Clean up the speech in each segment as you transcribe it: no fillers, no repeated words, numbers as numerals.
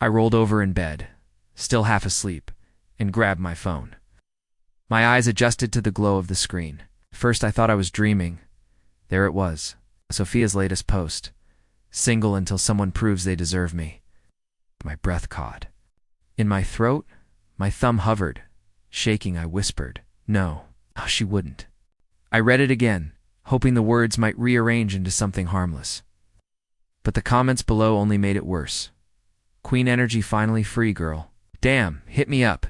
I rolled over in bed, still half asleep, and grabbed my phone. My eyes adjusted to the glow of the screen. First I thought I was dreaming. There it was, Sophia's latest post. Single until someone proves they deserve me. My breath caught. In my throat, my thumb hovered. Shaking, I whispered, "No, oh, she wouldn't." I read it again, hoping the words might rearrange into something harmless. But the comments below only made it worse. "Queen energy finally free, girl. Damn, hit me up."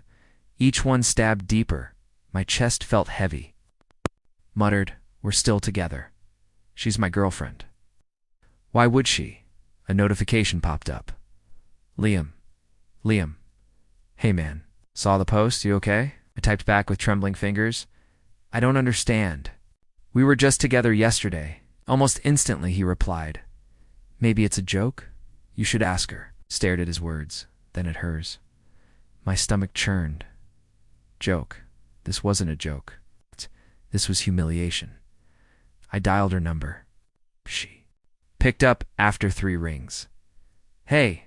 Each one stabbed deeper. My chest felt heavy. Muttered, "We're still together. She's my girlfriend." Why would she? A notification popped up. Liam. Hey man, saw the post, you okay? I typed back with trembling fingers. "I don't understand. We were just together yesterday." Almost instantly he replied, "Maybe it's a joke? You should ask her." Stared at his words, then at hers. My stomach churned. Joke. This wasn't a joke. This was humiliation. I dialed her number. She picked up after 3 rings. "Hey."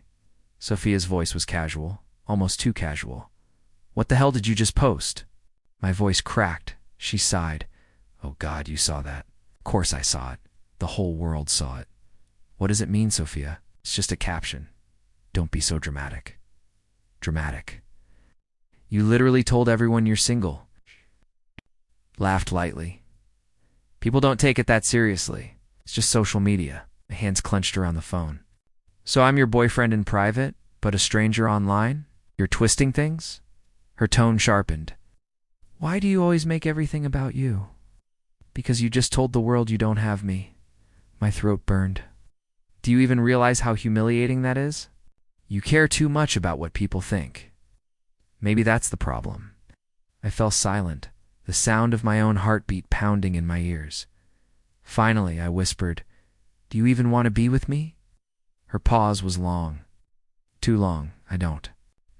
Sophia's voice was casual, almost too casual. "What the hell did you just post?" My voice cracked. She sighed. "Oh God, you saw that." "Of course I saw it. The whole world saw it." "What does it mean, Sophia?" "It's just a caption. Don't be so dramatic." "Dramatic? You literally told everyone you're single." Laughed lightly. "People don't take it that seriously. It's just social media." My hands clenched around the phone. "So I'm your boyfriend in private, but a stranger online? You're twisting things?" Her tone sharpened. "Why do you always make everything about you?" "Because you just told the world you don't have me." My throat burned. "Do you even realize how humiliating that is? You care too much about what people think." Maybe that's the problem. I fell silent, the sound of my own heartbeat pounding in my ears. Finally, I whispered, "Do you even want to be with me?" Her pause was long. "Too long, I don't."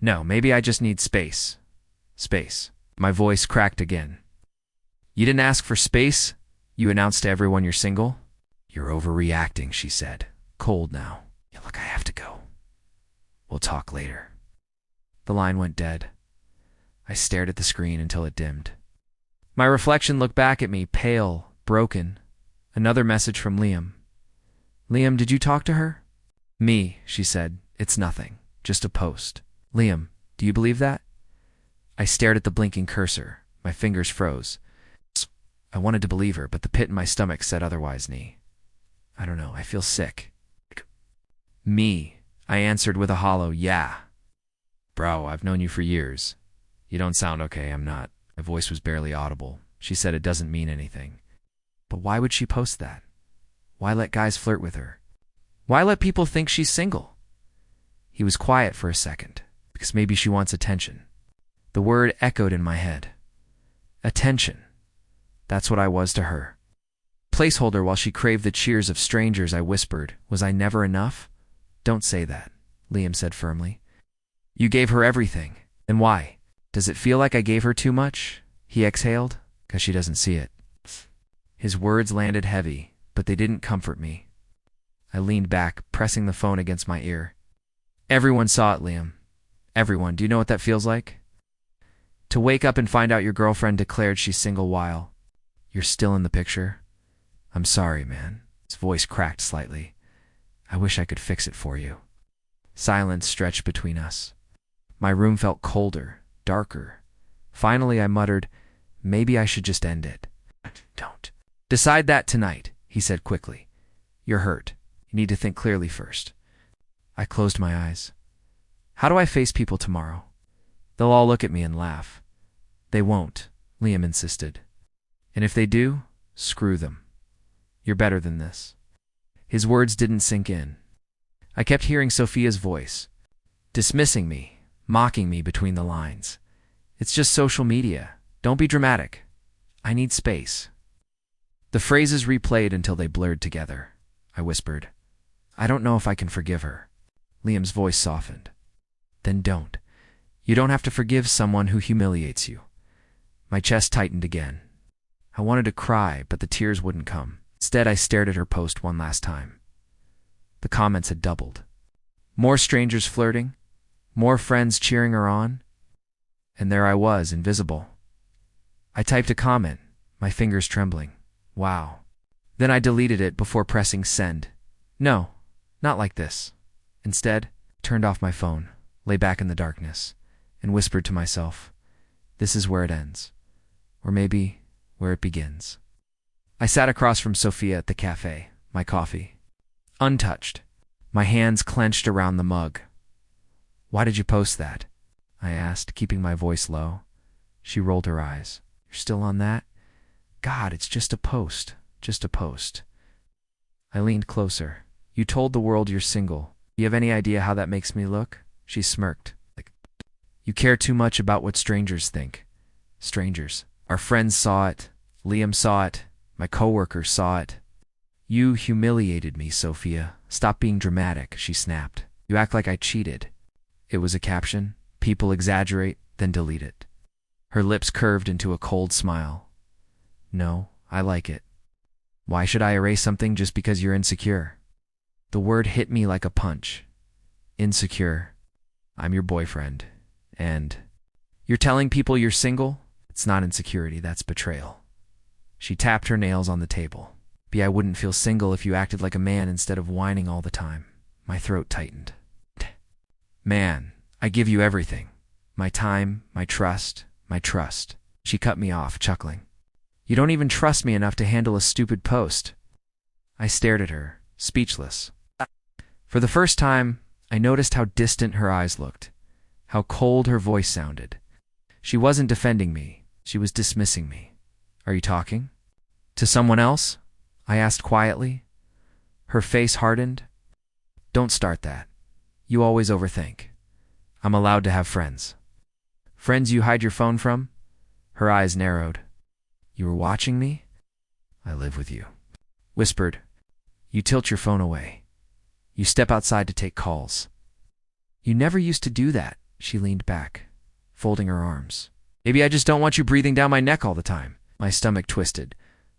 "No, maybe I just need space." "Space." My voice cracked again. "You didn't ask for space? You announced to everyone you're single?" "You're overreacting," she said. Cold now. "Yeah, look, I have to go. We'll talk later." The line went dead. I stared at the screen until it dimmed. My reflection looked back at me, pale, broken. Another message from Liam. "Liam, did you talk to her?" "Me," she said. "It's nothing. Just a post." "Liam, do you believe that?" I stared at the blinking cursor. My fingers froze. I wanted to believe her, but the pit in my stomach said otherwise. I don't know. I feel sick. "Me," I answered with a hollow "yeah." "Bro, I've known you for years. You don't sound okay." "I'm not." My voice was barely audible. She said, "It doesn't mean anything." But why would she post that? Why let guys flirt with her? Why let people think she's single? He was quiet for a second, because maybe she wants attention. The word echoed in my head. Attention. That's what I was to her. Placeholder while she craved the cheers of strangers. I whispered, "Was I never enough?" "Don't say that," Liam said firmly. "You gave her everything. And why? Does it feel like I gave her too much?" He exhaled, "'Cause she doesn't see it." His words landed heavy, but they didn't comfort me. I leaned back, pressing the phone against my ear. "Everyone saw it, Liam. Everyone. Do you know what that feels like? To wake up and find out your girlfriend declared she's single while you're still in the picture." "I'm sorry, man." His voice cracked slightly. "I wish I could fix it for you." Silence stretched between us. My room felt colder, darker. Finally, I muttered, "Maybe I should just end it." "Don't. Decide that tonight," he said quickly. "You're hurt. You need to think clearly first." I closed my eyes. How do I face people tomorrow? They'll all look at me and laugh. "They won't," Liam insisted. "And if they do, screw them. You're better than this." His words didn't sink in. I kept hearing Sophia's voice, dismissing me, mocking me between the lines. "It's just social media. Don't be dramatic. I need space." The phrases replayed until they blurred together. I whispered, "I don't know if I can forgive her." Liam's voice softened. "Then don't. You don't have to forgive someone who humiliates you." My chest tightened again. I wanted to cry, but the tears wouldn't come. Instead, I stared at her post one last time. The comments had doubled. More strangers flirting, More friends cheering her on? And there I was, invisible. I typed a comment, my fingers trembling. Wow. Then I deleted it before pressing send. No, not like this. Instead, turned off my phone, lay back in the darkness, and whispered to myself, this is where it ends. Or maybe where it begins. I sat across from Sophia at the cafe, my coffee. Untouched, my hands clenched around the mug. Why did you post that? I asked, keeping my voice low. She rolled her eyes. You're still on that? God, it's just a post. Just a post. I leaned closer. You told the world you're single. Do you have any idea how that makes me look? She smirked. You care too much about what strangers think. Strangers. Our friends saw it. Liam saw it. My coworkers saw it. You humiliated me, Sophia. Stop being dramatic, she snapped. You act like I cheated. It was a caption. People exaggerate, then delete it. Her lips curved into a cold smile. No, I like it. Why should I erase something just because you're insecure? The word hit me like a punch. Insecure. I'm your boyfriend. And you're telling people you're single? It's not insecurity, that's betrayal. She tapped her nails on the table. I wouldn't feel single if you acted like a man instead of whining all the time. My throat tightened. Man, I give you everything. My time, my trust, my trust. She cut me off, chuckling. You don't even trust me enough to handle a stupid post. I stared at her, speechless. For the first time, I noticed how distant her eyes looked, how cold her voice sounded. She wasn't defending me. She was dismissing me. Are you talking? To someone else? I asked quietly. Her face hardened. Don't start that. You always overthink. I'm allowed to have friends. Friends you hide your phone from? Her eyes narrowed. You were watching me? I live with you. Whispered. You tilt your phone away. You step outside to take calls. You never used to do that. She leaned back, folding her arms. Maybe I just don't want you breathing down my neck all the time. My stomach twisted.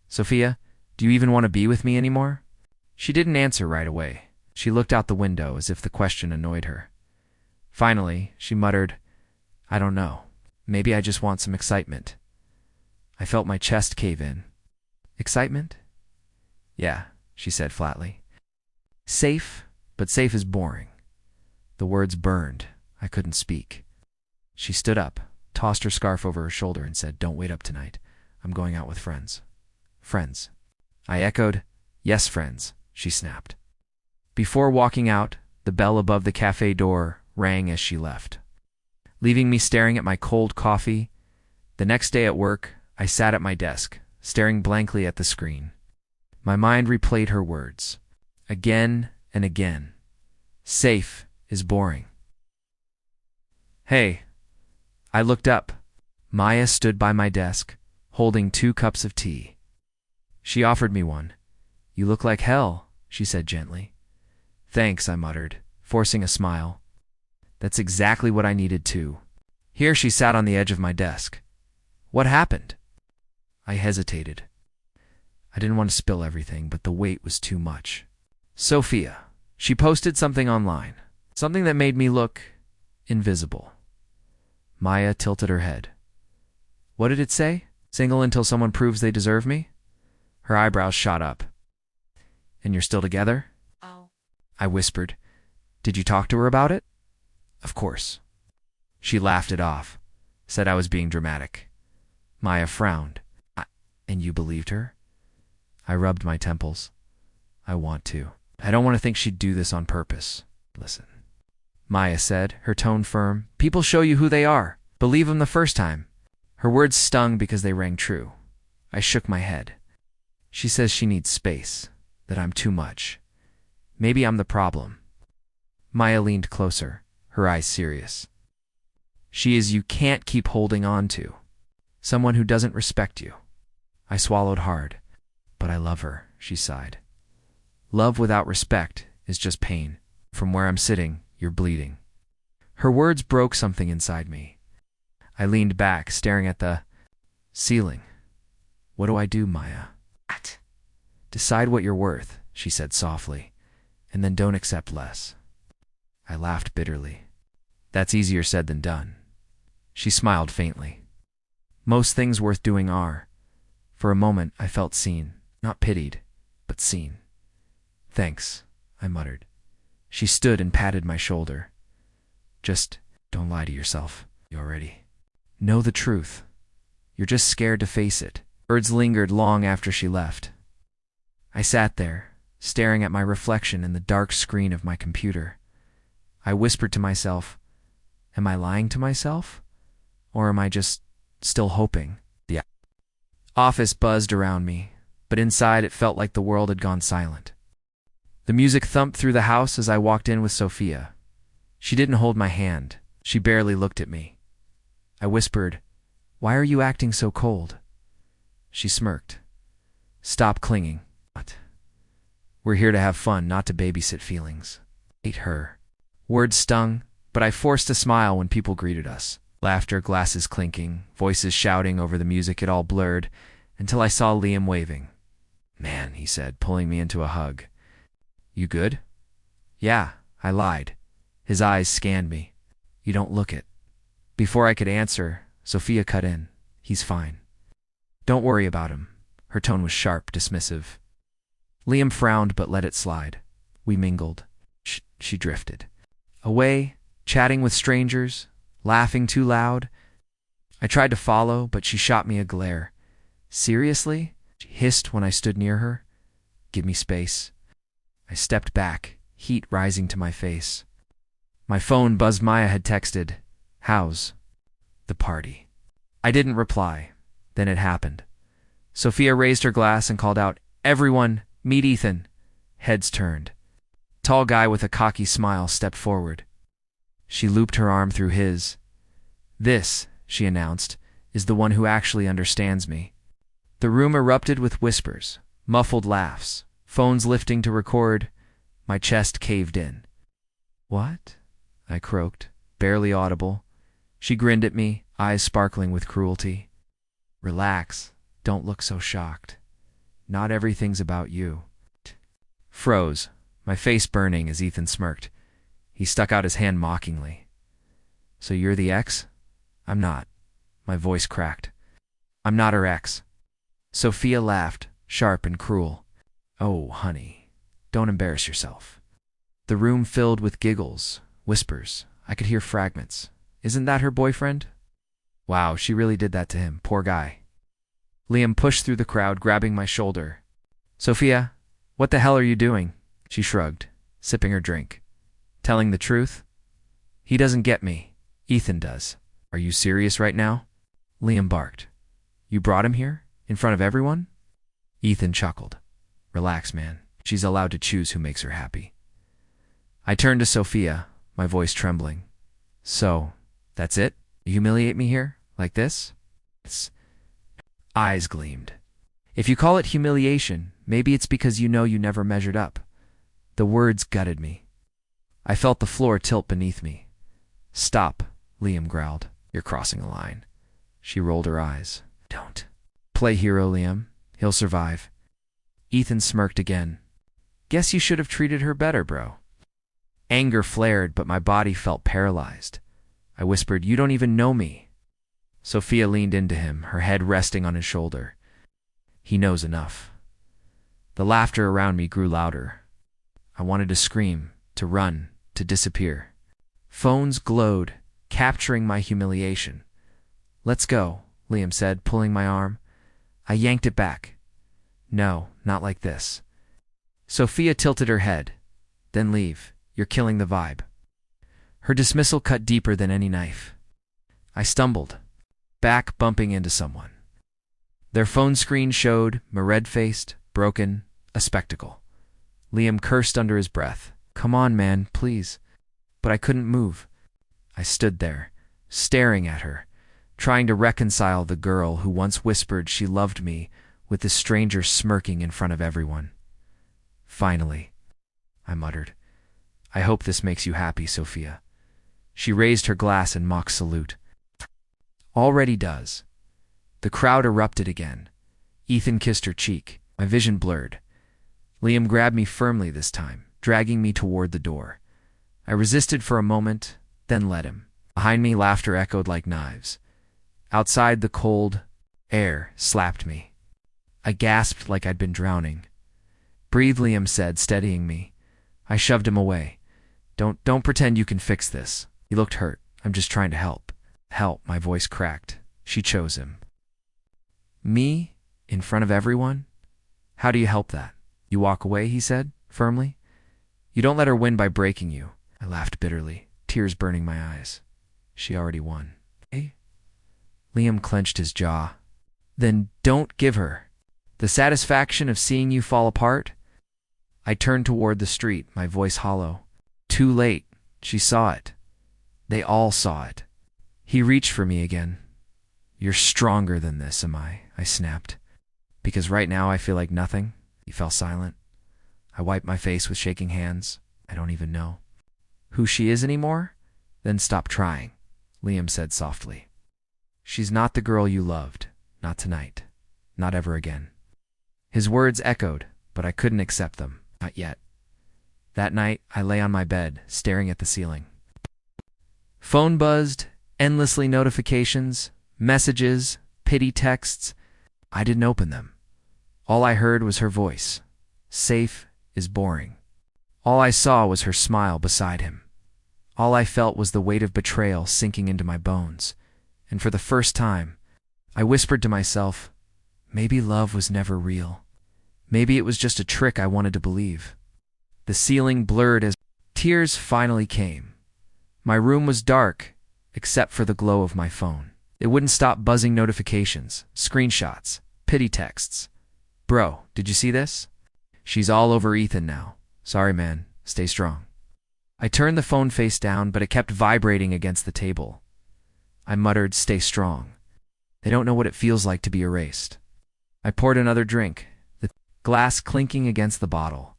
Sophia, do you even want to be with me anymore? She didn't answer right away. She looked out the window as if the question annoyed her. Finally, she muttered, I don't know. Maybe I just want some excitement. I felt my chest cave in. Excitement? Yeah, she said flatly. Safe, but safe is boring. The words burned. I couldn't speak. She stood up, tossed her scarf over her shoulder and said, Don't wait up tonight. I'm going out with friends. Friends. I echoed, Yes, friends, she snapped. Before walking out, the bell above the cafe door rang as she left, leaving me staring at my cold coffee. The next day at work, I sat at my desk, staring blankly at the screen. My mind replayed her words, again and again. Safe is boring. Hey. I looked up. Maya stood by my desk, holding 2 cups of tea. She offered me one. You look like hell, she said gently. Thanks, I muttered, forcing a smile. That's exactly what I needed too. Here she sat on the edge of my desk. What happened? I hesitated. I didn't want to spill everything, but the weight was too much. Sophia. She posted something online. Something that made me look invisible. Maya tilted her head. What did it say? Single until someone proves they deserve me? Her eyebrows shot up. And you're still together? Oh. I whispered. Did you talk to her about it? Of course. She laughed it off, said I was being dramatic. Maya frowned. And you believed her? I rubbed my temples. I want to. I don't want to think she'd do this on purpose. Listen. Maya said, her tone firm. People show you who they are. Believe them the first time. Her words stung because they rang true. I shook my head. She says she needs space, that I'm too much. Maybe I'm the problem. Maya leaned closer, her eyes serious. She is you can't keep holding on to. Someone who doesn't respect you. I swallowed hard. But I love her, she sighed. Love without respect is just pain. From where I'm sitting, you're bleeding. Her words broke something inside me. I leaned back, staring at the ceiling. What do I do, Maya? Decide what you're worth, she said softly, and then don't accept less. I laughed bitterly. That's easier said than done. She smiled faintly. Most things worth doing are. For a moment, I felt seen. Not pitied, but seen. Thanks, I muttered. She stood and patted my shoulder. Just don't lie to yourself. You already know the truth. You're just scared to face it. Words lingered long after she left. I sat there, staring at my reflection in the dark screen of my computer. I whispered to myself, am I lying to myself? Or am I just still hoping? The office buzzed around me, but inside it felt like the world had gone silent. The music thumped through the house as I walked in with Sophia. She didn't hold my hand. She barely looked at me. I whispered, why are you acting so cold? She smirked. Stop clinging. What? We're here to have fun, not to babysit feelings. Hate her. Words stung, but I forced a smile when people greeted us. Laughter, glasses clinking, voices shouting over the music, it all blurred, until I saw Liam waving. Man, he said, pulling me into a hug. You good? Yeah, I lied. His eyes scanned me. You don't look it. Before I could answer, Sophia cut in. He's fine. Don't worry about him. Her tone was sharp, dismissive. Liam frowned but let it slide. We mingled. She drifted. Away, chatting with strangers, laughing too loud. I tried to follow, but she shot me a glare. Seriously? She hissed when I stood near her. Give me space. I stepped back, heat rising to my face. My phone buzzed. Maya had texted, how's the party? I didn't reply. Then it happened. Sophia raised her glass and called out, everyone, meet Ethan. Heads turned. Tall guy with a cocky smile stepped forward. She looped her arm through his. This, she announced, is the one who actually understands me. The room erupted with whispers, muffled laughs, phones lifting to record. My chest caved in. What? I croaked, barely audible. She grinned at me, eyes sparkling with cruelty. Relax. Don't look so shocked. Not everything's about you. Froze, my face burning as Ethan smirked. He stuck out his hand mockingly. So you're the ex? I'm not. My voice cracked. I'm not her ex. Sophia laughed, sharp and cruel. Oh, honey, don't embarrass yourself. The room filled with giggles, whispers. I could hear fragments. Isn't that her boyfriend? Wow, she really did that to him. Poor guy. Liam pushed through the crowd, grabbing my shoulder. Sophia, what the hell are you doing? She shrugged, sipping her drink. Telling the truth? He doesn't get me. Ethan does. Are you serious right now? Liam barked. You brought him here? In front of everyone? Ethan chuckled. Relax, man. She's allowed to choose who makes her happy. I turned to Sophia, my voice trembling. So, that's it? You humiliate me here? Like this? Eyes gleamed. If you call it humiliation, maybe it's because you know you never measured up. The words gutted me. I felt the floor tilt beneath me. Stop, Liam growled. You're crossing a line. She rolled her eyes. Don't. Play hero, Liam. He'll survive. Ethan smirked again. Guess you should have treated her better, bro. Anger flared, but my body felt paralyzed. I whispered, you don't even know me. Sophia leaned into him, her head resting on his shoulder. He knows enough. The laughter around me grew louder. I wanted to scream, to run, to disappear. Phones glowed, capturing my humiliation. Let's go, Liam said, pulling my arm. I yanked it back. No, not like this. Sophia tilted her head. Then leave. You're killing the vibe. Her dismissal cut deeper than any knife. I stumbled, back bumping into someone. Their phone screen showed, red-faced, broken, a spectacle. Liam cursed under his breath. Come on, man, please. But I couldn't move. I stood there, staring at her, trying to reconcile the girl who once whispered she loved me with the stranger smirking in front of everyone. Finally, I muttered, I hope this makes you happy, Sophia. She raised her glass in mock salute. Already does. The crowd erupted again. Ethan kissed her cheek. My vision blurred. Liam grabbed me firmly this time, dragging me toward the door. I resisted for a moment, then let him. Behind me, laughter echoed like knives. Outside, the cold air slapped me. I gasped like I'd been drowning. "Breathe," Liam said, steadying me. I shoved him away. Don't pretend you can fix this." He looked hurt. "I'm just trying to help." "Help," my voice cracked. She chose him. Me? In front of everyone? "How do you help that?" "You walk away," he said, firmly. "You don't let her win by breaking you." I laughed bitterly, tears burning my eyes. She already won. Eh? Liam clenched his jaw. "Then don't give her the satisfaction of seeing you fall apart." I turned toward the street, my voice hollow. Too late. She saw it. They all saw it. He reached for me again. "You're stronger than this, am I?" I snapped. "Because right now I feel like nothing." He fell silent. I wiped my face with shaking hands. "I don't even know who she is anymore?" "Then stop trying," Liam said softly. "She's not the girl you loved. Not tonight. Not ever again." His words echoed, but I couldn't accept them. Not yet. That night, I lay on my bed, staring at the ceiling. Phone buzzed, endlessly notifications, messages, pity texts. I didn't open them. All I heard was her voice. "Safe is boring." All I saw was her smile beside him. All I felt was the weight of betrayal sinking into my bones. And for the first time, I whispered to myself, maybe love was never real. Maybe it was just a trick I wanted to believe. The ceiling blurred as tears finally came. My room was dark, except for the glow of my phone. It wouldn't stop buzzing notifications, screenshots, pity texts. "Bro, did you see this? She's all over Ethan now. Sorry, man. Stay strong." I turned the phone face down, but it kept vibrating against the table. I muttered, "Stay strong. They don't know what it feels like to be erased." I poured another drink, the glass clinking against the bottle.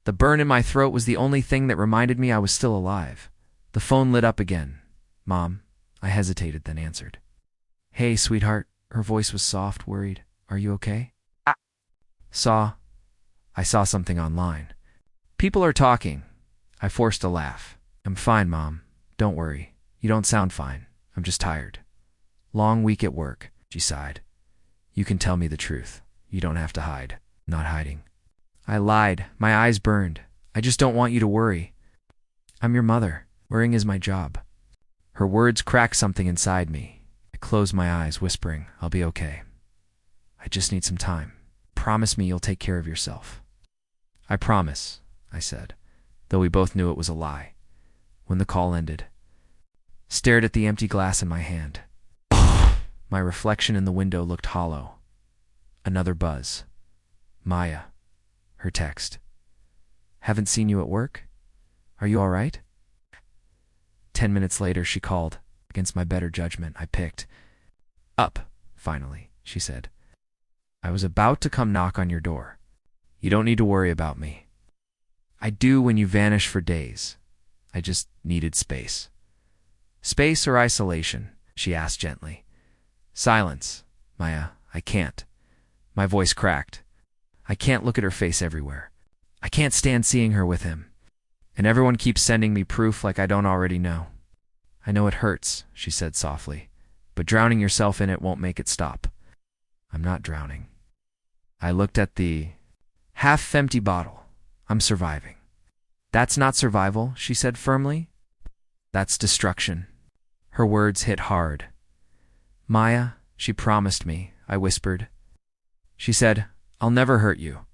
The burn in my throat was the only thing that reminded me I was still alive. The phone lit up again. "Mom." I hesitated, then answered. "Hey, sweetheart." Her voice was soft, worried. "Are you okay?" I saw something online. People are talking." I forced a laugh. "I'm fine, Mom. Don't worry. You don't sound fine. I'm just tired. Long week at work." She sighed. "You can tell me the truth. You don't have to hide." "Not hiding." I lied. My eyes burned. "I just don't want you to worry. I'm your mother. Worrying is my job." Her words cracked something inside me. I closed my eyes, whispering, "I'll be okay. I just need some time. Promise me you'll take care of yourself." "I promise," I said, though we both knew it was a lie. When the call ended, stared at the empty glass in my hand. My reflection in the window looked hollow. Another buzz. Maya. Her text. "Haven't seen you at work? Are you all right?" 10 minutes later, she called. Against my better judgment, I picked up. "Finally," she said. "I was about to come knock on your door. You don't need to worry about me. I do when you vanish for days. I just needed space." "Space or isolation?" she asked gently. "Silence, Maya. I can't." My voice cracked. "I can't look at her face everywhere. I can't stand seeing her with him. And everyone keeps sending me proof like I don't already know." "I know it hurts," she said softly, "but drowning yourself in it won't make it stop." "I'm not drowning." I looked at the half-empty bottle. "I'm surviving." "That's not survival," she said firmly. "That's destruction." Her words hit hard. "Maya," she promised me, I whispered. She said, "I'll never hurt you."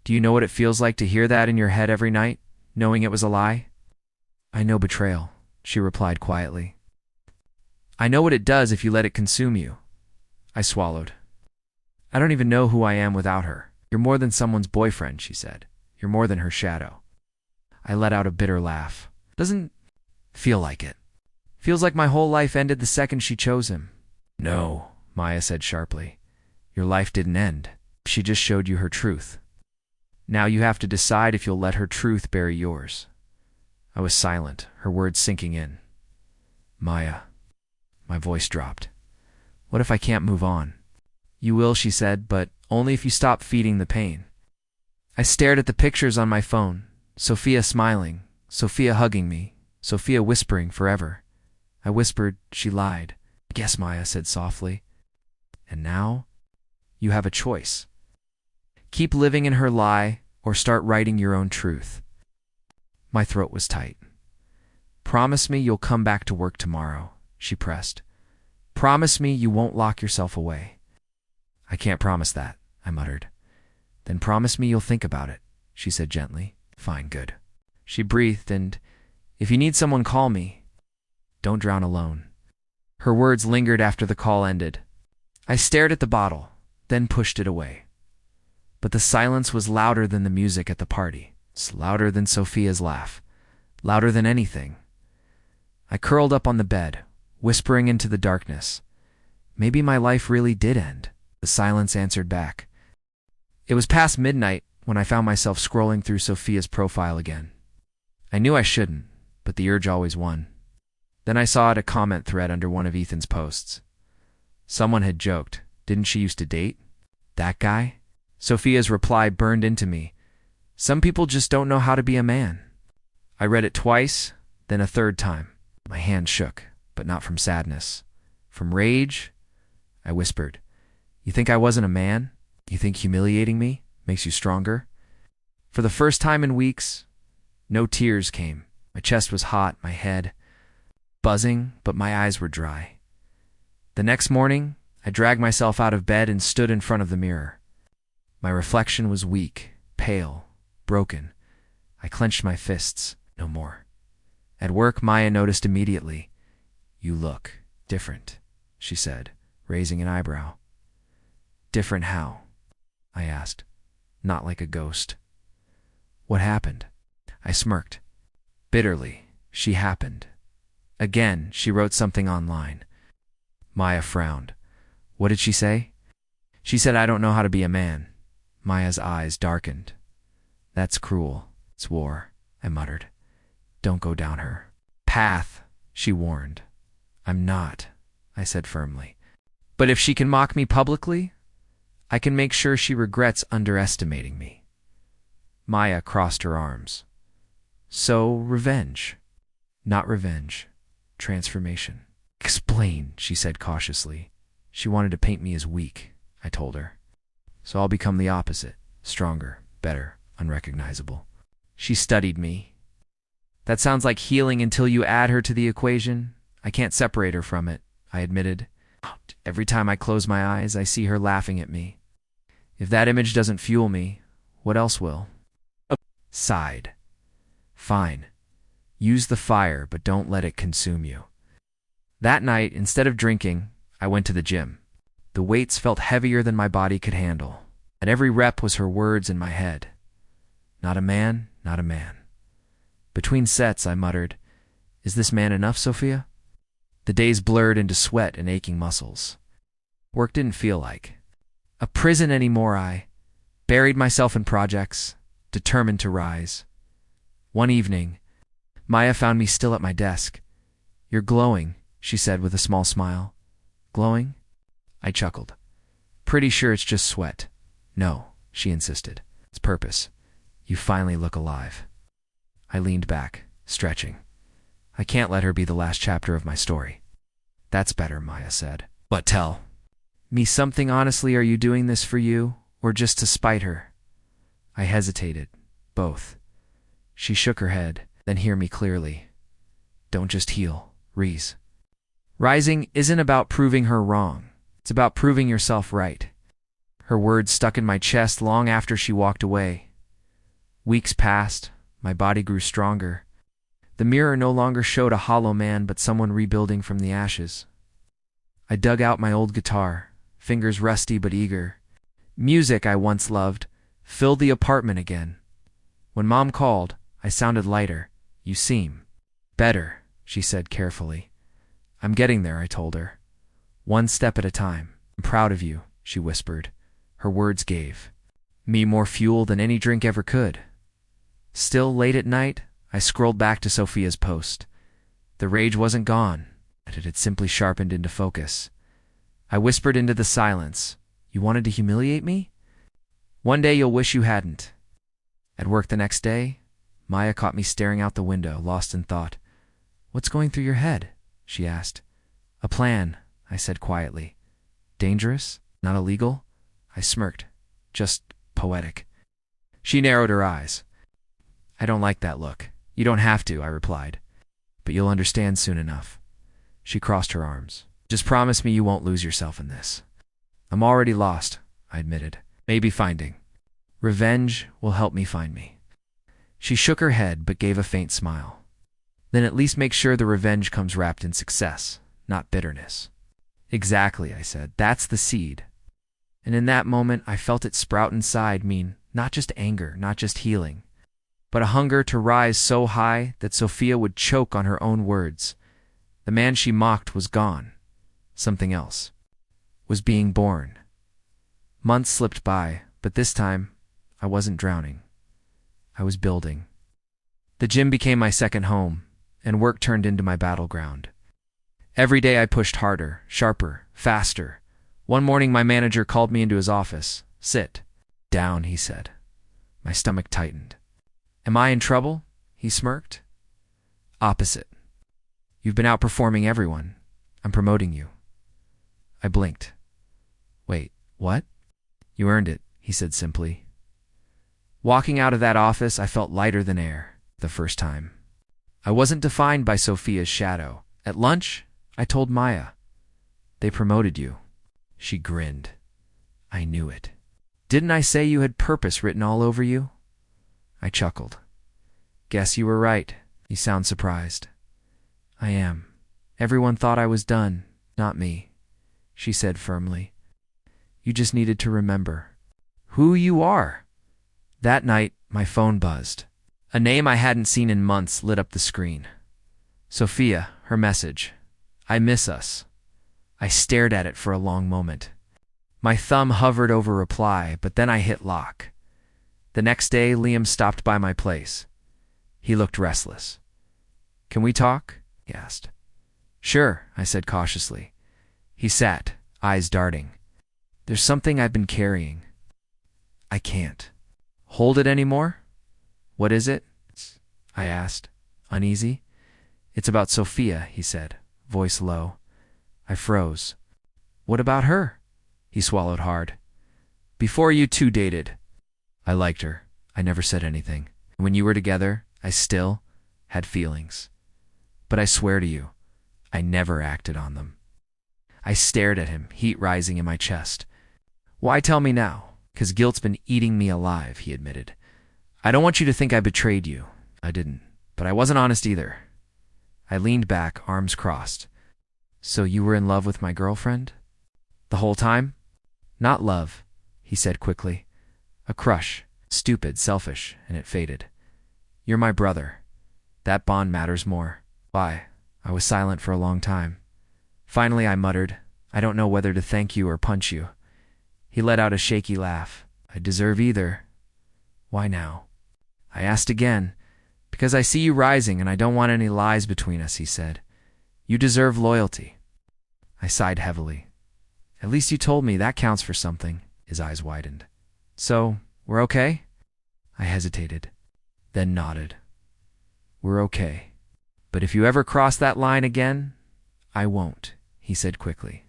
Do you know what it feels like to hear that in your head every night, knowing it was a lie? "I know betrayal," she replied quietly. "I know what it does if you let it consume you." I swallowed. "I don't even know who I am without her." "You're more than someone's boyfriend," she said. "You're more than her shadow." I let out a bitter laugh. "Doesn't feel like it. Feels like my whole life ended the second she chose him." "No," Maya said sharply. "Your life didn't end. She just showed you her truth. Now you have to decide if you'll let her truth bury yours." I was silent, her words sinking in. "Maya." My voice dropped. "What if I can't move on?" "You will," she said, "but only if you stop feeding the pain." I stared at the pictures on my phone. Sophia smiling, Sophia hugging me, Sophia whispering forever. I whispered, she lied. Yes, Maya said softly. And now? You have a choice. Keep living in her lie or start writing your own truth. My throat was tight. Promise me you'll come back to work tomorrow, she pressed. Promise me you won't lock yourself away. I can't promise that, I muttered. Then promise me you'll think about it, she said gently. Fine, good. She breathed, and if you need someone, call me. Don't drown alone. Her words lingered after the call ended. I stared at the bottle, then pushed it away. But the silence was louder than the music at the party. It's louder than Sophia's laugh. Louder than anything. I curled up on the bed, whispering into the darkness. Maybe my life really did end. The silence answered back. It was past midnight when I found myself scrolling through Sophia's profile again. I knew I shouldn't, but the urge always won. Then I saw a comment thread under one of Ethan's posts. Someone had joked, didn't she used to date? That guy? Sophia's reply burned into me. Some people just don't know how to be a man. I read it twice, then a third time. My hand shook, but not from sadness. From rage? I whispered. You think I wasn't a man? You think humiliating me makes you stronger? For the first time in weeks, no tears came. My chest was hot, my head buzzing, but my eyes were dry. The next morning, I dragged myself out of bed and stood in front of the mirror. My reflection was weak, pale, broken. I clenched my fists. No more. At work, Maya noticed immediately. You look different, she said, raising an eyebrow. Different how? I asked. Not like a ghost. What happened? I smirked. Bitterly, she happened. Again, she wrote something online. Maya frowned. What did she say? She said I don't know how to be a man. Maya's eyes darkened. That's cruel. It's war, I muttered. Don't go down her path, she warned. I'm not, I said firmly. But if she can mock me publicly, I can make sure she regrets underestimating me. Maya crossed her arms. So, revenge. Not revenge. Transformation. Explain, she said cautiously. She wanted to paint me as weak, I told her. So I'll become the opposite. Stronger, better, unrecognizable. She studied me. That sounds like healing until you add her to the equation. I can't separate her from it, I admitted. Every time I close my eyes, I see her laughing at me. If that image doesn't fuel me, what else will? Sighed. Fine. Use the fire, but don't let it consume you. That night, instead of drinking, I went to the gym. The weights felt heavier than my body could handle. At every rep was her words in my head. Not a man, not a man. Between sets, I muttered, Is this man enough, Sophia? The days blurred into sweat and aching muscles. Work didn't feel like a prison anymore. I buried myself in projects, determined to rise. One evening, Maya found me still at my desk. You're glowing, she said with a small smile. Glowing? I chuckled. Pretty sure it's just sweat. No, she insisted. It's purpose. You finally look alive. I leaned back, stretching. I can't let her be the last chapter of my story. That's better, Maya said. But tell me something honestly. Are you doing this for you, or just to spite her? I hesitated. Both. She shook her head, then hear me clearly. Don't just heal, Reese. Rising isn't about proving her wrong. It's about proving yourself right. Her words stuck in my chest long after she walked away. Weeks passed. My body grew stronger. The mirror no longer showed a hollow man, but someone rebuilding from the ashes. I dug out my old guitar, fingers rusty but eager. Music I once loved filled the apartment again. When Mom called, I sounded lighter. You seem better, she said carefully. I'm getting there, I told her. One step at a time. I'm proud of you, she whispered. Her words gave me more fuel than any drink ever could. Still late at night, I scrolled back to Sophia's post. The rage wasn't gone, but it had simply sharpened into focus. I whispered into the silence, You wanted to humiliate me? One day you'll wish you hadn't. At work the next day, Maya caught me staring out the window, lost in thought. What's going through your head? She asked. A plan, I said quietly. Dangerous? Not illegal? I smirked. Just poetic. She narrowed her eyes. I don't like that look. You don't have to, I replied. But you'll understand soon enough. She crossed her arms. Just promise me you won't lose yourself in this. I'm already lost, I admitted. Maybe finding. Revenge will help me find me. She shook her head but gave a faint smile. Then at least make sure the revenge comes wrapped in success, not bitterness. Exactly, I said. That's the seed. And in that moment, I felt it sprout inside me, not just anger, not just healing, but a hunger to rise so high that Sophia would choke on her own words. The man she mocked was gone. Something else was being born. Months slipped by, but this time, I wasn't drowning. I was building. The gym became my second home, and work turned into my battleground. Every day I pushed harder, sharper, faster. One morning my manager called me into his office. Sit down, he said. My stomach tightened. Am I in trouble? He smirked. Opposite. You've been outperforming everyone. I'm promoting you. I blinked. Wait, what? You earned it, he said simply. Walking out of that office, I felt lighter than air, the first time. I wasn't defined by Sophia's shadow. At lunch, I told Maya, they promoted you. She grinned. I knew it. Didn't I say you had purpose written all over you? I chuckled. Guess you were right. You sound surprised. I am. Everyone thought I was done, not me, she said firmly. You just needed to remember who you are. That night, my phone buzzed. A name I hadn't seen in months lit up the screen. Sophia, her message. I miss us. I stared at it for a long moment. My thumb hovered over reply, but then I hit lock. The next day, Liam stopped by my place. He looked restless. Can we talk? He asked. Sure, I said cautiously. He sat, eyes darting. There's something I've been carrying. I can't hold it anymore? What is it? I asked, uneasy. It's about Sophia, he said, voice low. I froze. What about her? He swallowed hard. Before you two dated, I liked her. I never said anything. When you were together, I still had feelings. But I swear to you, I never acted on them. I stared at him, heat rising in my chest. Why tell me now? 'Cause guilt's been eating me alive, he admitted. I don't want you to think I betrayed you. I didn't. But I wasn't honest either. I leaned back, arms crossed. So you were in love with my girlfriend? The whole time? Not love, he said quickly. A crush. Stupid, selfish, and it faded. You're my brother. That bond matters more. Why? I was silent for a long time. Finally I muttered, I don't know whether to thank you or punch you. He let out a shaky laugh. I deserve either. Why now? I asked again. Because I see you rising and I don't want any lies between us, he said. You deserve loyalty. I sighed heavily. At least you told me that counts for something. His eyes widened. So, we're okay? I hesitated, then nodded. We're okay. But if you ever cross that line again, I won't, he said quickly.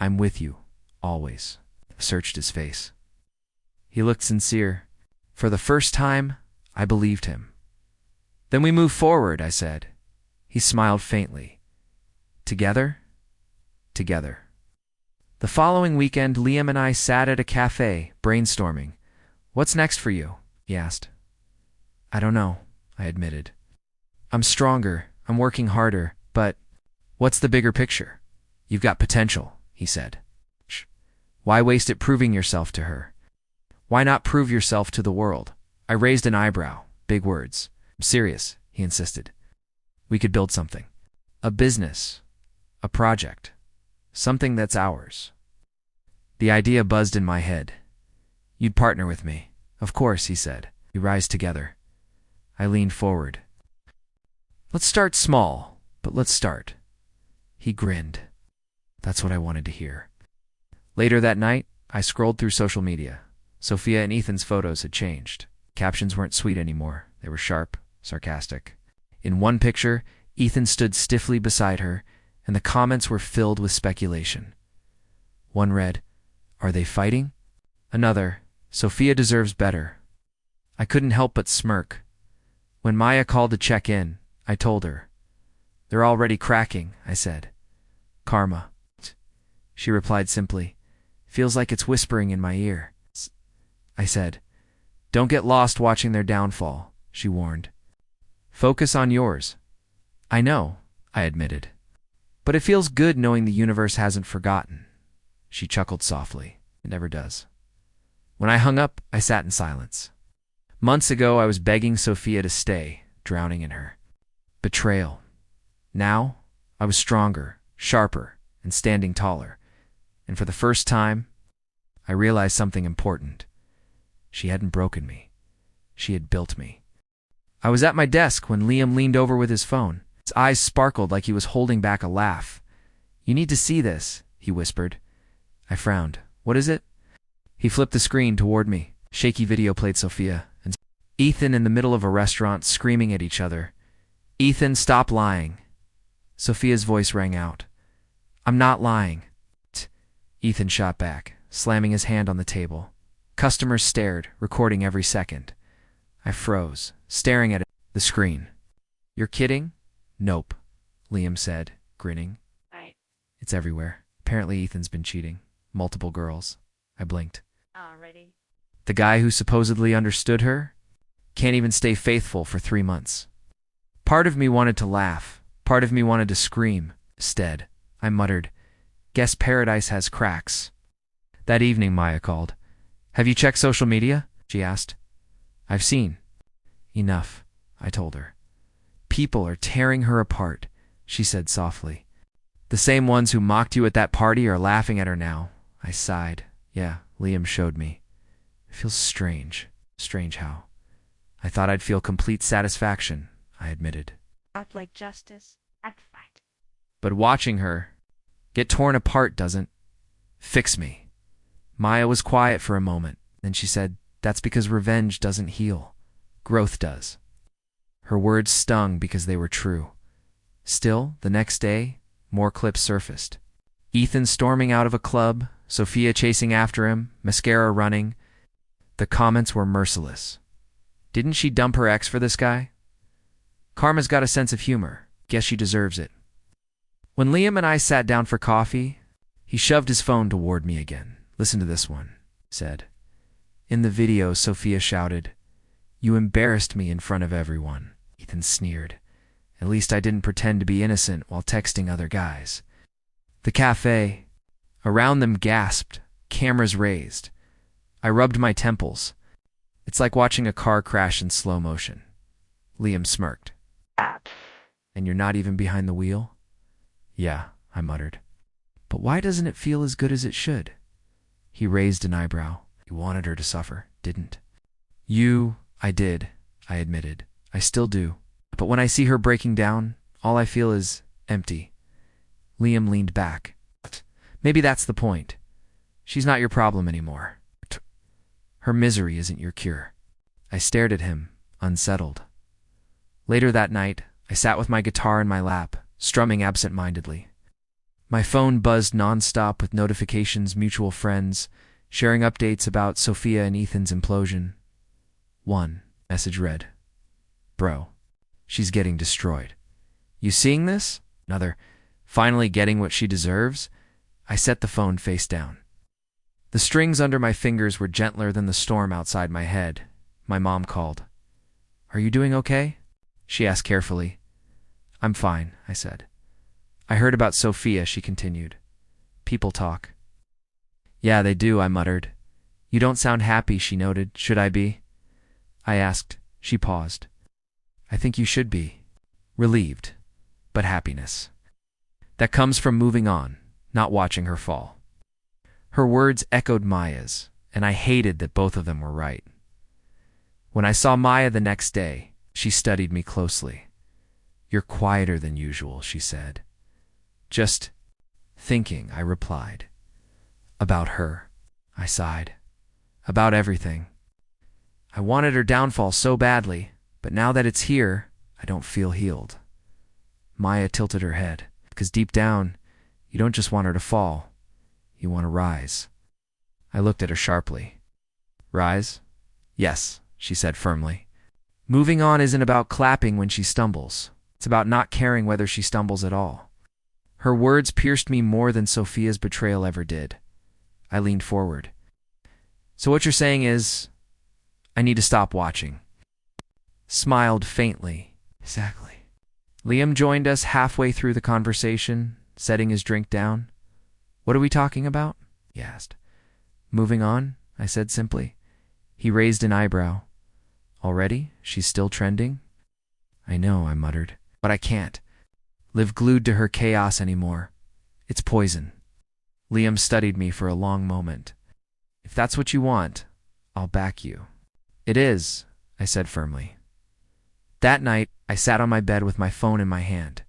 I'm with you, always. I searched his face. He looked sincere. For the first time, I believed him. Then we move forward, I said. He smiled faintly. Together? Together. The following weekend, Liam and I sat at a cafe, brainstorming. What's next for you? He asked. I don't know, I admitted. I'm stronger, I'm working harder, but what's the bigger picture? You've got potential, he said. Why waste it proving yourself to her? Why not prove yourself to the world? I raised an eyebrow, big words. I'm serious, he insisted. We could build something. A business. A project. Something that's ours. The idea buzzed in my head. You'd partner with me. Of course, he said. We rise together. I leaned forward. Let's start small, but let's start. He grinned. That's what I wanted to hear. Later that night, I scrolled through social media. Sophia and Ethan's photos had changed. Captions weren't sweet anymore. They were sharp, sarcastic. In one picture, Ethan stood stiffly beside her, and the comments were filled with speculation. One read, "Are they fighting?" Another, "Sophia deserves better." I couldn't help but smirk. When Maya called to check in, I told her. "They're already cracking," I said. "Karma." She replied simply, "Feels like it's whispering in my ear." I said, "Don't get lost watching their downfall," she warned. "Focus on yours." "I know," I admitted. "But it feels good knowing the universe hasn't forgotten." She chuckled softly. It never does. When I hung up, I sat in silence. Months ago, I was begging Sophia to stay, drowning in her. Betrayal. Now, I was stronger, sharper, and standing taller. And for the first time, I realized something important. She hadn't broken me. She had built me. I was at my desk when Liam leaned over with his phone. His eyes sparkled like he was holding back a laugh. "You need to see this," he whispered. I frowned. "What is it?" He flipped the screen toward me. Shaky video played Sophia and Ethan in the middle of a restaurant screaming at each other. "Ethan, stop lying." Sophia's voice rang out. "I'm not lying." Ethan shot back, slamming his hand on the table. Customers stared, recording every second. I froze, staring at the screen. "You're kidding?" "Nope," Liam said, grinning. Right. "It's everywhere. Apparently Ethan's been cheating. Multiple girls." I blinked. Already. The guy who supposedly understood her can't even stay faithful for 3 months. Part of me wanted to laugh. Part of me wanted to scream. Instead, I muttered, "Guess paradise has cracks." That evening, Maya called. "Have you checked social media?" she asked. "I've seen." "Enough," I told her. "People are tearing her apart," she said softly. "The same ones who mocked you at that party are laughing at her now." I sighed. "Yeah, Liam showed me. It feels strange." "Strange how?" "I thought I'd feel complete satisfaction," I admitted. Not like justice. I'd fight. "But watching her get torn apart doesn't fix me." Maya was quiet for a moment. Then she said, "That's because revenge doesn't heal. Growth does." Her words stung because they were true. Still, the next day, more clips surfaced. Ethan storming out of a club, Sophia chasing after him, mascara running. The comments were merciless. Didn't she dump her ex for this guy? Karma's got a sense of humor. Guess she deserves it. When Liam and I sat down for coffee, he shoved his phone toward me again. "Listen to this one," he said. In the video, Sophia shouted, "You embarrassed me in front of everyone." Ethan sneered. "At least I didn't pretend to be innocent while texting other guys." The cafe, around them gasped, cameras raised. I rubbed my temples. It's like watching a car crash in slow motion. Liam smirked. "And you're not even behind the wheel?" "Yeah," I muttered. "But why doesn't it feel as good as it should?" He raised an eyebrow. "You wanted her to suffer, didn't?" I did," I admitted. "I still do. But when I see her breaking down, all I feel is empty." Liam leaned back. "Maybe that's the point. She's not your problem anymore. Her misery isn't your cure." I stared at him, unsettled. Later that night, I sat with my guitar in my lap, strumming absent-mindedly. My phone buzzed nonstop with notifications, mutual friends, sharing updates about Sophia and Ethan's implosion. One message read, "Bro, she's getting destroyed. You seeing this?" Another, "Finally getting what she deserves." I set the phone face down. The strings under my fingers were gentler than the storm outside my head. My mom called. "Are you doing okay?" she asked carefully. "I'm fine," I said. "I heard about Sophia," she continued. "People talk." "Yeah, they do," I muttered. "You don't sound happy," she noted. "Should I be?" I asked. She paused. "I think you should be. Relieved, but happiness. That comes from moving on, not watching her fall." Her words echoed Maya's, and I hated that both of them were right. When I saw Maya the next day, she studied me closely. "You're quieter than usual," she said. "Just thinking," I replied. "About her," I sighed. "About everything. I wanted her downfall so badly, but now that it's here, I don't feel healed." Maya tilted her head. Because deep down, you don't just want her to fall. You want to rise. I looked at her sharply. Rise? Yes, she said firmly. Moving on isn't about clapping when she stumbles. It's about not caring whether she stumbles at all. Her words pierced me more than Sophia's betrayal ever did. I leaned forward. So what you're saying is, I need to stop watching. Smiled faintly. Exactly. Liam joined us halfway through the conversation, setting his drink down. What are we talking about? He asked. Moving on, I said simply. He raised an eyebrow. Already? She's still trending? I know, I muttered, but I can't live glued to her chaos anymore. It's poison. Liam studied me for a long moment. If that's what you want, I'll back you. It is, I said firmly. That night, I sat on my bed with my phone in my hand.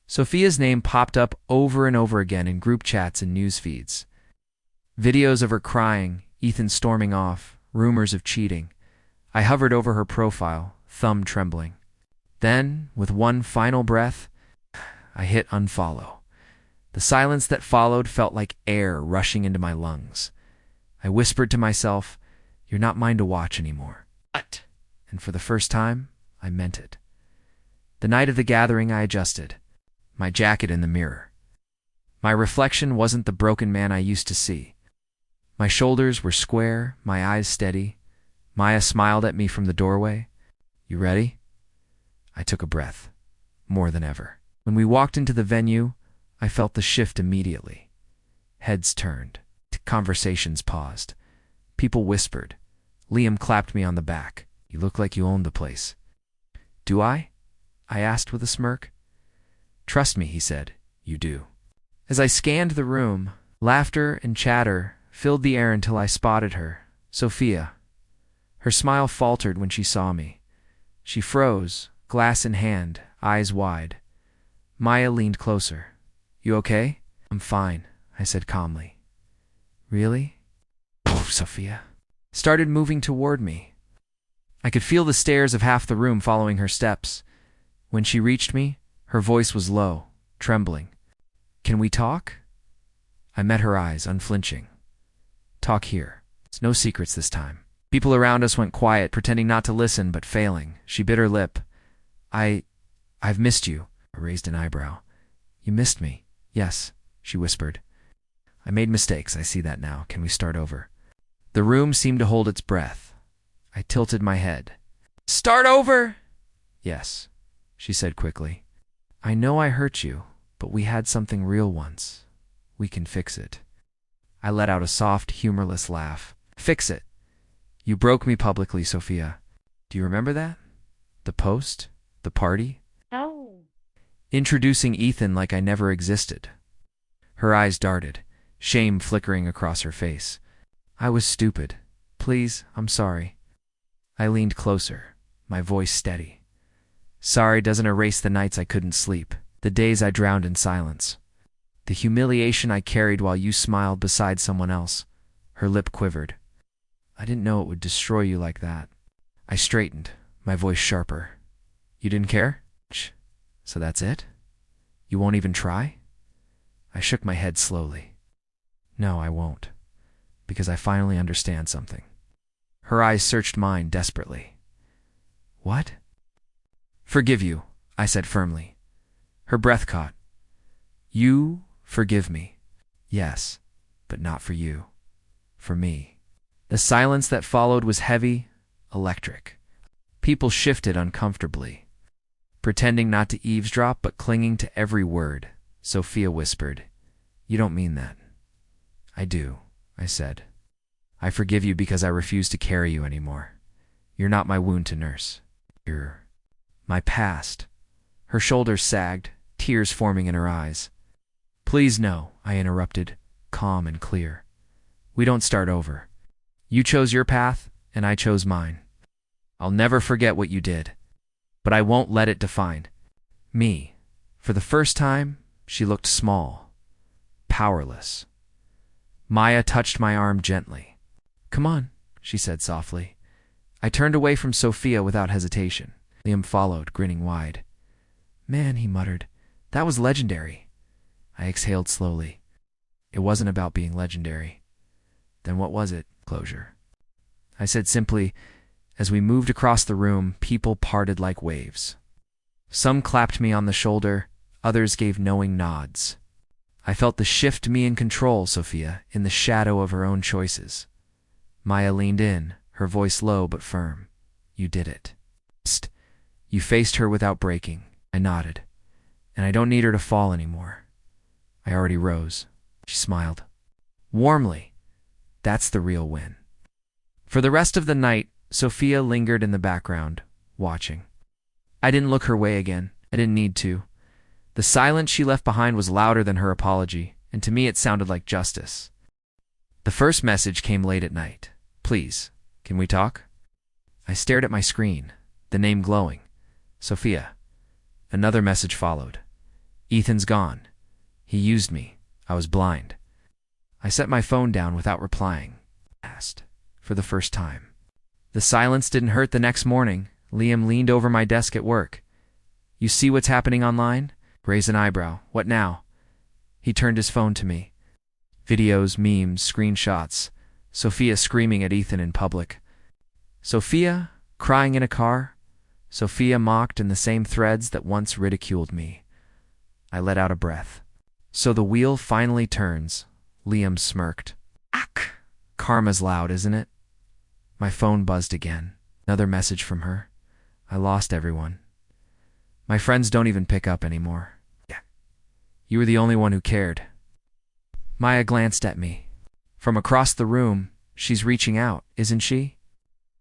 Sophia's name popped up over and over again in group chats and news feeds. Videos of her crying, Ethan storming off, rumors of cheating. I hovered over her profile, thumb trembling. Then, with one final breath, I hit unfollow. The silence that followed felt like air rushing into my lungs. I whispered to myself, "You're not mine to watch anymore." But, and for the first time, I meant it. The night of the gathering, I adjusted, my jacket in the mirror. My reflection wasn't the broken man I used to see. My shoulders were square, my eyes steady. Maya smiled at me from the doorway. You ready? I took a breath, more than ever. When we walked into the venue, I felt the shift immediately. Heads turned. Conversations paused. People whispered. Liam clapped me on the back. You look like you owned the place. Do I? I asked with a smirk. Trust me, he said. You do. As I scanned the room, laughter and chatter filled the air until I spotted her, Sophia. Her smile faltered when she saw me. She froze, glass in hand, eyes wide. Maya leaned closer. You okay? I'm fine, I said calmly. Really? Poof, Sophia. Started moving toward me. I could feel the stares of half the room following her steps. When she reached me, her voice was low, trembling. Can we talk? I met her eyes, unflinching. Talk here. It's no secrets this time. People around us went quiet, pretending not to listen, but failing. She bit her lip. I've missed you. I raised an eyebrow. You missed me? Yes, she whispered. I made mistakes, I see that now. Can we start over? The room seemed to hold its breath. I tilted my head. Start over? Yes, she said quickly. I know I hurt you, but we had something real once. We can fix it. I let out a soft, humorless laugh. Fix it. You broke me publicly, Sophia. Do you remember that? The post? The party? No. Introducing Ethan like I never existed. Her eyes darted, shame flickering across her face. I was stupid. Please, I'm sorry. I leaned closer, my voice steady. Sorry doesn't erase the nights I couldn't sleep, the days I drowned in silence. The humiliation I carried while you smiled beside someone else. Her lip quivered. I didn't know it would destroy you like that. I straightened, my voice sharper. You didn't care? So that's it? You won't even try? I shook my head slowly. No, I won't. Because I finally understand something. Her eyes searched mine desperately. What? Forgive you, I said firmly. Her breath caught. You forgive me. Yes, but not for you. For me. The silence that followed was heavy, electric. People shifted uncomfortably, pretending not to eavesdrop but clinging to every word. Sophia whispered, You don't mean that. I do, I said. I forgive you because I refuse to carry you anymore. You're not my wound to nurse. You're my past. Her shoulders sagged, tears forming in her eyes. Please no, I interrupted, calm and clear. We don't start over. You chose your path, and I chose mine. I'll never forget what you did, but I won't let it define me. For the first time, she looked small, powerless. Maya touched my arm gently. Come on, she said softly. I turned away from Sophia without hesitation. Liam followed, grinning wide. Man, he muttered, That was legendary. I exhaled slowly. It wasn't about being legendary. Then what was it? Closure. I said simply. As we moved across the room, people parted like waves. Some clapped me on the shoulder, others gave knowing nods. I felt the shift me in control, Sophia, in the shadow of her own choices. Maya leaned in, her voice low but firm. You did it. Psst. You faced her without breaking. I nodded. And I don't need her to fall anymore. I already rose. She smiled. Warmly. That's the real win. For the rest of the night, Sophia lingered in the background, watching. I didn't look her way again. I didn't need to. The silence she left behind was louder than her apology, and to me it sounded like justice. The first message came late at night. Please, can we talk? I stared at my screen, the name glowing. Sophia. Another message followed. Ethan's gone. He used me. I was blind. I set my phone down without replying. Asked. For the first time. The silence didn't hurt the next morning. Liam leaned over my desk at work. You see what's happening online? Raised an eyebrow. What now? He turned his phone to me. Videos, memes, screenshots. Sophia screaming at Ethan in public. Sophia crying in a car. Sophia mocked in the same threads that once ridiculed me. I let out a breath. So the wheel finally turns. Liam smirked. Ack! Karma's loud, isn't it? My phone buzzed again. Another message from her. I lost everyone. My friends don't even pick up anymore. Yeah. You were the only one who cared. Maya glanced at me. From across the room, she's reaching out, isn't she?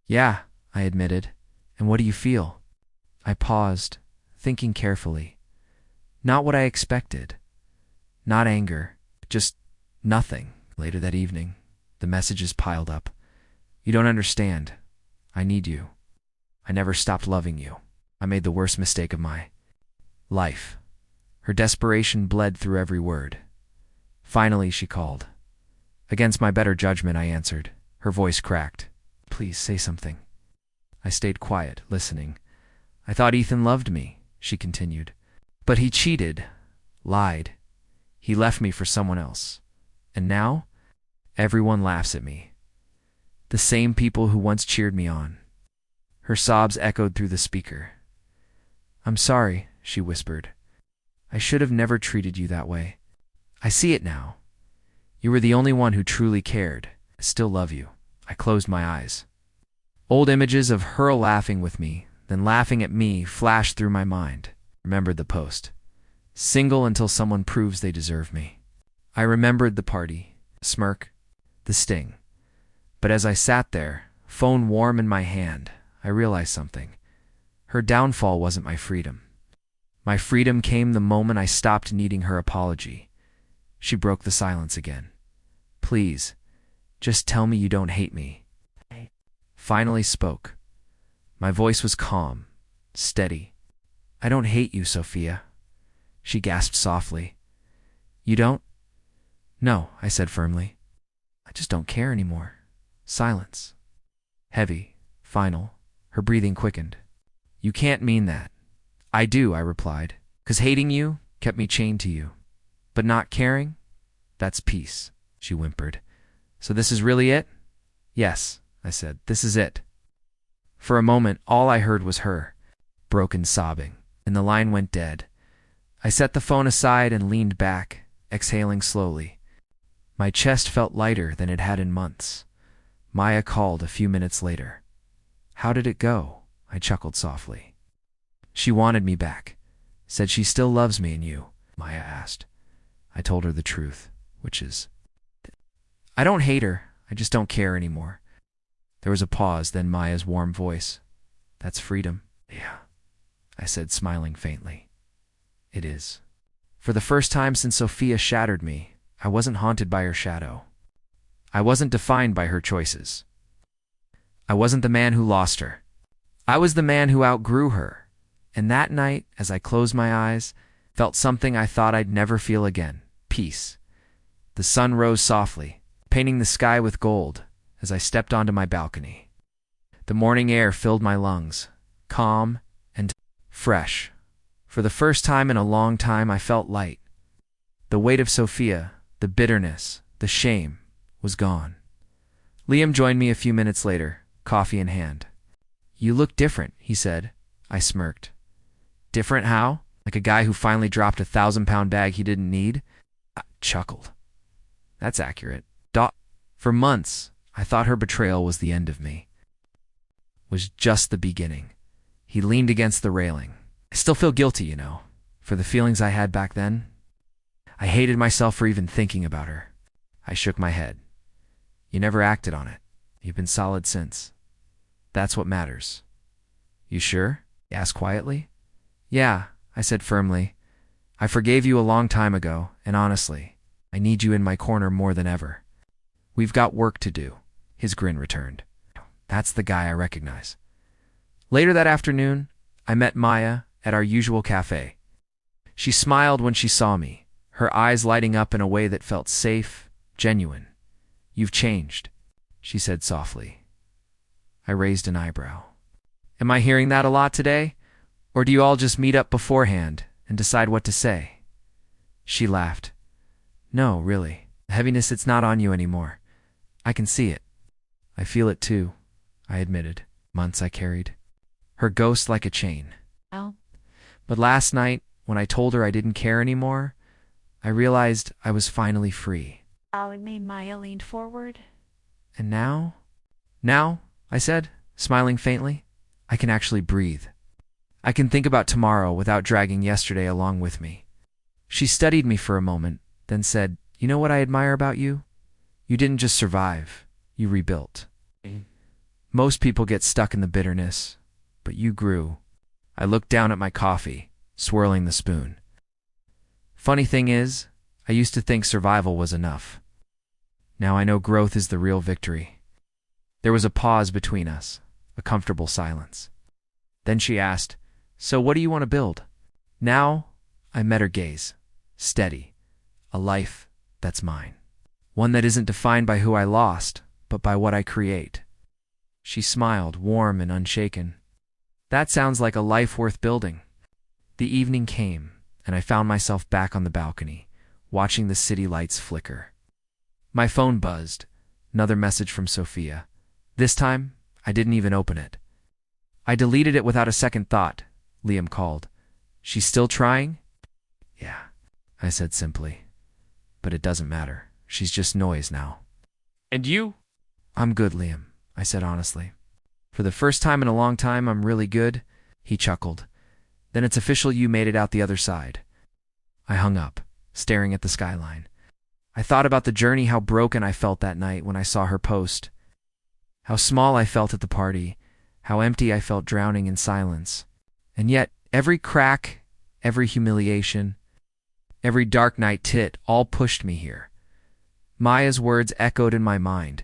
Yeah, I admitted. And what do you feel? I paused, thinking carefully. Not what I expected. Not anger, just nothing. Later that evening, the messages piled up. You don't understand. I need you. I never stopped loving you. I made the worst mistake of my life. Her desperation bled through every word. Finally, she called. Against my better judgment, I answered. Her voice cracked. Please say something. I stayed quiet, listening. I thought Ethan loved me, she continued. But he cheated, lied. He left me for someone else. And now, everyone laughs at me. The same people who once cheered me on. Her sobs echoed through the speaker. I'm sorry, she whispered. I should have never treated you that way. I see it now. You were the only one who truly cared. I still love you. I closed my eyes. Old images of her laughing with me, then laughing at me, flashed through my mind. Remembered the post. Single until someone proves they deserve me. I remembered the party, the smirk, the sting. But as I sat there, phone warm in my hand, I realized something. Her downfall wasn't my freedom. My freedom came the moment I stopped needing her apology. She broke the silence again. Please, just tell me you don't hate me. I finally spoke. My voice was calm, steady. I don't hate you, Sophia. She gasped softly. You don't? No, I said firmly. I just don't care anymore. Silence. Heavy, final. Her breathing quickened. You can't mean that. I do, I replied. 'Cause hating you kept me chained to you. But not caring? That's peace, she whimpered. So this is really it? Yes, I said. This is it. For a moment, all I heard was her, broken sobbing, and the line went dead. I set the phone aside and leaned back, exhaling slowly. My chest felt lighter than it had in months. Maya called a few minutes later. How did it go? I chuckled softly. She wanted me back. Said she still loves me and you, Maya asked. I told her the truth, which is, I don't hate her, I just don't care anymore. There was a pause, then Maya's warm voice. That's freedom. Yeah, I said, smiling faintly. It is. For the first time since Sophia shattered me, I wasn't haunted by her shadow. I wasn't defined by her choices. I wasn't the man who lost her. I was the man who outgrew her. And that night, as I closed my eyes, felt something I thought I'd never feel again. Peace. The sun rose softly, painting the sky with gold as I stepped onto my balcony. The morning air filled my lungs, calm and fresh, For the first time in a long time, I felt light. The weight of Sophia, the bitterness, the shame, was gone. Liam joined me a few minutes later, coffee in hand. "You look different," he said. I smirked. "Different how? Like a guy who finally dropped a 1,000-pound bag he didn't need?" I chuckled. "That's accurate. For months, I thought her betrayal was the end of me. Was just the beginning." He leaned against the railing. "I still feel guilty, you know, for the feelings I had back then. I hated myself for even thinking about her." I shook my head. "You never acted on it. You've been solid since. That's what matters." "You sure?" he asked quietly. "Yeah," I said firmly. "I forgave you a long time ago, and honestly, I need you in my corner more than ever. We've got work to do." His grin returned. That's the guy I recognize. Later that afternoon, I met Maya at our usual cafe. She smiled when she saw me, her eyes lighting up in a way that felt safe, genuine. "You've changed," she said softly. I raised an eyebrow. "Am I hearing that a lot today? Or do you all just meet up beforehand and decide what to say?" She laughed. "No, really. The heaviness, it's not on you anymore. I can see it." "I feel it too," I admitted. "Months I carried her ghost like a chain. Oh, But last night, when I told her I didn't care anymore, I realized I was finally free." it made Maya leaned forward. "And now?" "Now," I said, smiling faintly, "I can actually breathe. I can think about tomorrow without dragging yesterday along with me." She studied me for a moment, then said, "You know what I admire about you? You didn't just survive, you rebuilt. Most people get stuck in the bitterness, but you grew." I looked down at my coffee, swirling the spoon. "Funny thing is, I used to think survival was enough. Now I know growth is the real victory." There was a pause between us, a comfortable silence. Then she asked, "So what do you want to build?" Now I met her gaze, steady, a life that's mine. One that isn't defined by who I lost, but by what I create. She smiled, warm and unshaken. "That sounds like a life worth building." The evening came, and I found myself back on the balcony, watching the city lights flicker. My phone buzzed, another message from Sophia. This time, I didn't even open it. I deleted it without a second thought. Liam called. "She's still trying?" "Yeah," I said simply. "But it doesn't matter. She's just noise now." "And you?" "I'm good, Liam," I said honestly. "For the first time in a long time, I'm really good." He chuckled. "Then it's official, you made it out the other side." I hung up, staring at the skyline. I thought about the journey, how broken I felt that night when I saw her post. How small I felt at the party, how empty I felt drowning in silence. And yet, every crack, every humiliation, every dark night tit all pushed me here. Maya's words echoed in my mind.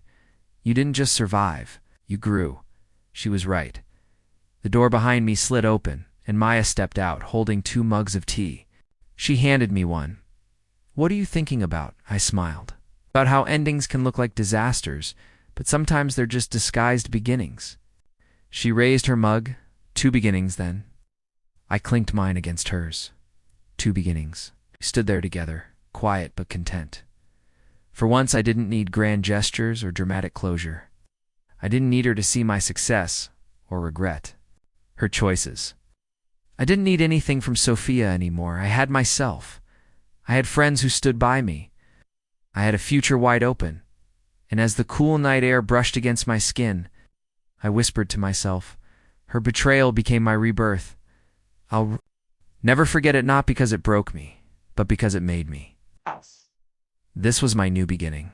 "You didn't just survive, you grew." She was right. The door behind me slid open, and Maya stepped out, holding 2 mugs of tea. She handed me one. "What are you thinking about?" I smiled. "About how endings can look like disasters, but sometimes they're just disguised beginnings." She raised her mug. "2 beginnings, then." I clinked mine against hers. 2 beginnings. We stood there together, quiet but content. For once, I didn't need grand gestures or dramatic closure. I didn't need her to see my success or regret. Her choices. I didn't need anything from Sophia anymore. I had myself. I had friends who stood by me. I had a future wide open. And as the cool night air brushed against my skin, I whispered to myself, her betrayal became my rebirth. I'll never forget it, not because it broke me, but because it made me. This was my new beginning.